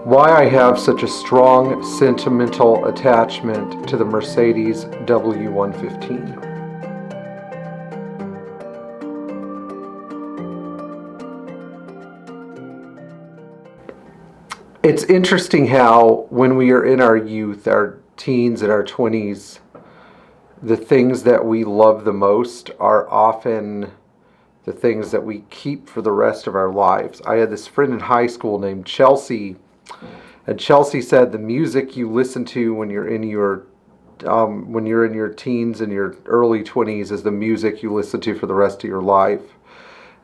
Why I have such a strong sentimental attachment to the Mercedes W115. It's interesting how when we are in our youth, our teens and our 20s, the things that we love the most are often the things that we keep for the rest of our lives. I had this friend in high school named Chelsea, and Chelsea said the music you listen to when you're in your teens and your early 20s is the music you listen to for the rest of your life.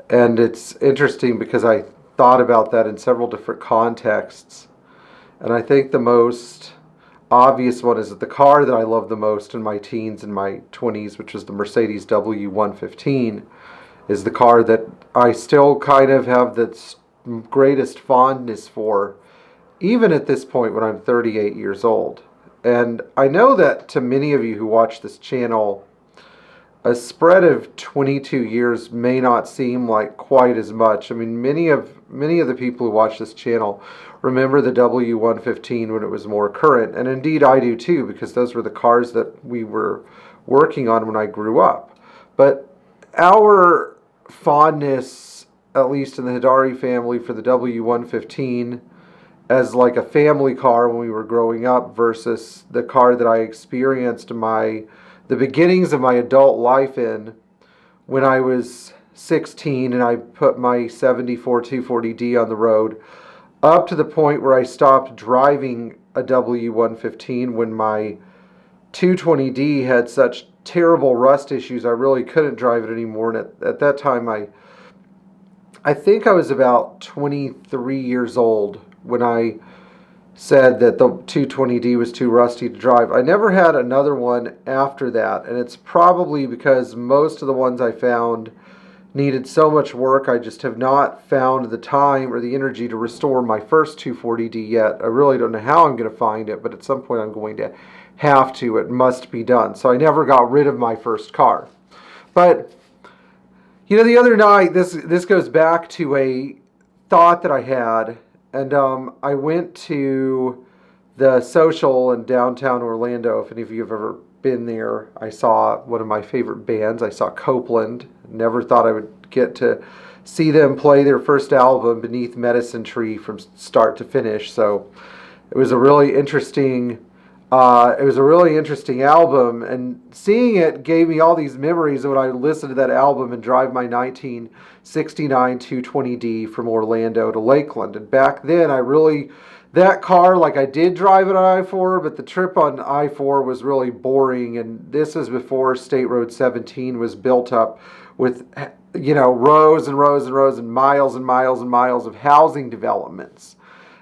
And it's interesting because I thought about that in several different contexts. And I think the most obvious one is that the car that I loved the most in my teens and my 20s, which was the Mercedes W115, is the car that I still kind of have the greatest fondness for, even at this point when I'm 38 years old. And I know that to many of you who watch this channel, a spread of 22 years may not seem like quite as much. I mean, many of the people who watch this channel remember the W115 when it was more current, and indeed I do too, because those were the cars that we were working on when I grew up. But our fondness, at least in the Hedary family, for the W115 as like a family car when we were growing up versus the car that I experienced the beginnings of my adult life in when I was 16 and I put my 74 240D on the road, up to the point where I stopped driving a W115 when my 220D had such terrible rust issues I really couldn't drive it anymore. And at that time I think I was about 23 years old when I said that the 220D was too rusty to drive. I never had another one after that, and it's probably because most of the ones I found needed so much work. I just have not found the time or the energy to restore my first 240D yet. I really don't know how I'm going to find it, but at some point I'm going to have to. It must be done. So I never got rid of my first car. But the other night, this goes back to a thought that I had. And I went to the Social in downtown Orlando. If any of you have ever been there, I saw one of my favorite bands. I saw Copeland. Never thought I would get to see them play their first album, Beneath Medicine Tree, from start to finish. So it was a really interesting album, and seeing it gave me all these memories of when I would listen to that album and drive my 1969 220D from Orlando to Lakeland. And back then, that car, like, I did drive it on I-4, but the trip on I-4 was really boring, and this is before State Road 17 was built up with, rows and rows and rows and miles and miles and miles of housing developments.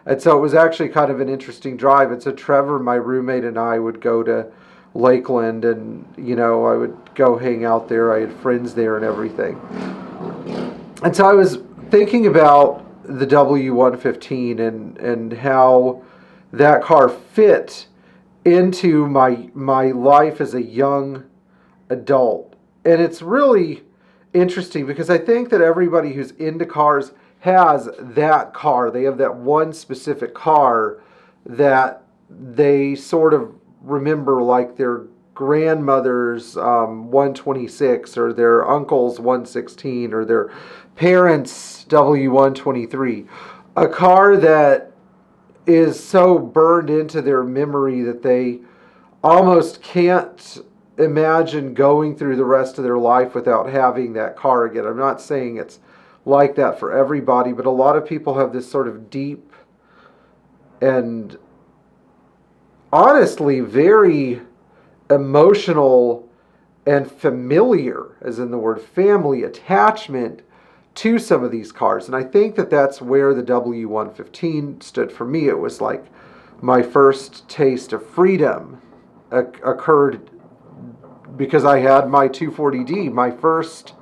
And so it was actually kind of an interesting drive. And so Trevor, my roommate, and I would go to Lakeland, and, I would go hang out there. I had friends there and everything. And so I was thinking about the W115 and how that car fit into my life as a young adult. And it's really interesting because I think that everybody who's into cars has that car. They have that one specific car that they sort of remember, like their grandmother's 126 or their uncle's 116 or their parents' W123. A car that is so burned into their memory that they almost can't imagine going through the rest of their life without having that car again. I'm not saying it's like that for everybody, but a lot of people have this sort of deep and honestly very emotional and familiar, as in the word family, attachment to some of these cars. And I think that that's where the W115 stood for me. It was like my first taste of freedom occurred because I had my 240D, my first,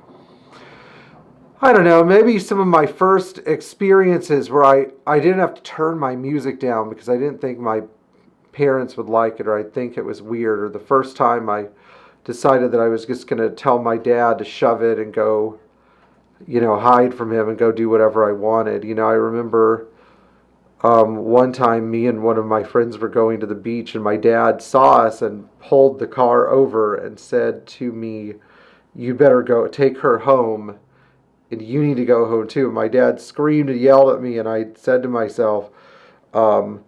I don't know, maybe some of my first experiences where I didn't have to turn my music down because I didn't think my parents would like it, or I'd think it was weird, or the first time I decided that I was just going to tell my dad to shove it and go, hide from him and go do whatever I wanted. I remember one time me and one of my friends were going to the beach, and my dad saw us and pulled the car over and said to me, "You better go take her home, and you need to go home too." And my dad screamed and yelled at me, and I said to myself, um,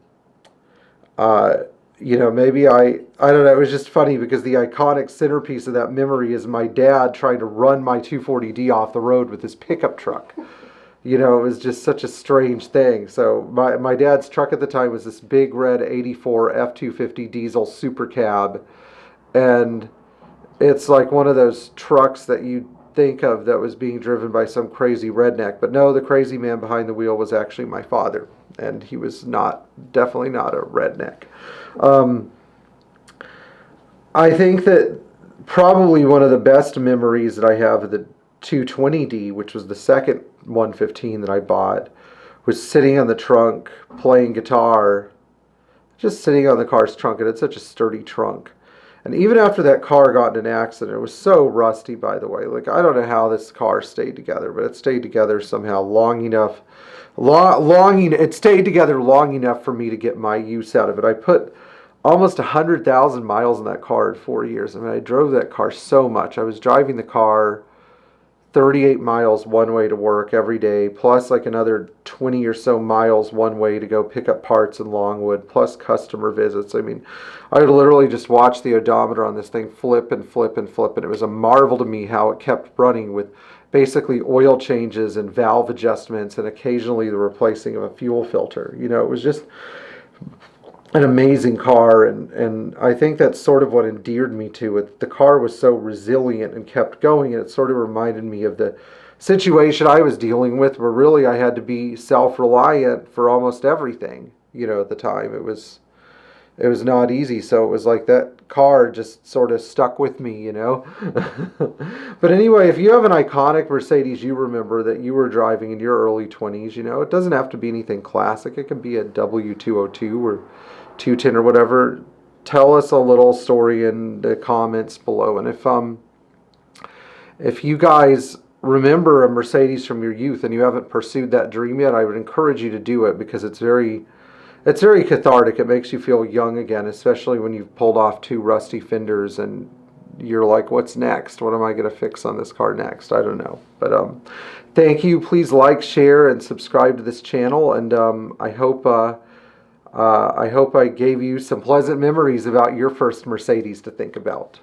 maybe I don't know, it was just funny because the iconic centerpiece of that memory is my dad trying to run my 240D off the road with his pickup truck. It was just such a strange thing. So my dad's truck at the time was this big red 84 F-250 diesel super cab. And it's like one of those trucks that you think of that was being driven by some crazy redneck. But no, the crazy man behind the wheel was actually my father. And he was definitely not a redneck. I think that probably one of the best memories that I have of the 220D, which was the second 115 that I bought, was sitting on the trunk playing guitar, just sitting on the car's trunk. And it's such a sturdy trunk. And even after that car got in an accident, it was so rusty, by the way. Like, I don't know how this car stayed together, but it stayed together somehow long enough. It stayed together long enough for me to get my use out of it. I put almost 100,000 miles in that car in 4 years. I mean, I drove that car so much. I was driving the car 38 miles one way to work every day, plus like another 20 or so miles one way to go pick up parts in Longwood, plus customer visits. I mean, I would literally just watch the odometer on this thing flip and flip and flip, and it was a marvel to me how it kept running with basically oil changes and valve adjustments and occasionally the replacing of a fuel filter. It was just an amazing car, and I think that's sort of what endeared me to it. The car was so resilient and kept going, and it sort of reminded me of the situation I was dealing with, where really I had to be self-reliant for almost everything. At the time it was not easy, so it was like that car just sort of stuck with me. But anyway, if you have an iconic Mercedes you remember that you were driving in your early 20s, it doesn't have to be anything classic. It can be a W202 or 210 or whatever. Tell us a little story in the comments below. And if you guys remember a Mercedes from your youth and you haven't pursued that dream yet, I would encourage you to do it, because it's very cathartic. It makes you feel young again, especially when you've pulled off 2 rusty fenders and you're like, what's next? What am I going to fix on this car next? I don't know. But thank you. Please like, share, and subscribe to this channel. And I hope I gave you some pleasant memories about your first Mercedes to think about.